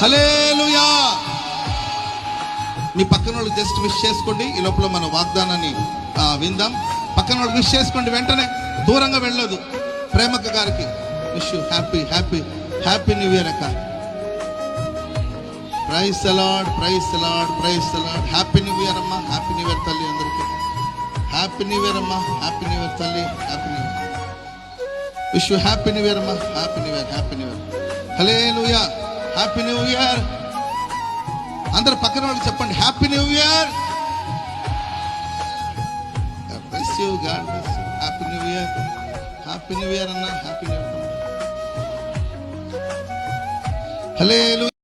హల్లెలూయా. మీ పక్కన వాళ్ళు just wish చేసుకోండి. ఈ లోపల మన వాగ్దానాన్ని విందాం. పక్కన వాళ్ళు విష్ చేసుకోండి, వెంటనే దూరంగా వెళ్ళదు. ప్రేమక్క గారికి wish you happy happy happy new year అక్క. Praise the lord, praise the lord, praise the lord. Happy new year అమ్మా, హ్యాపీ న్యూ ఇయర్ తల్లి అందరికీ. హ్యాపీ న్యూ ఇయర్ అమ్మా, హ్యాపీ న్యూ ఇయర్ తల్లి, happy new year. Wish you happy new year అమ్మా, happy new year, happy new year. Hallelujah, happy new year. అందరు పక్కన వాళ్ళు చెప్పండి happy new year. God bless you, God bless you. Happy new year, happy new year అన్న, happy new year. హల్లెలూయా.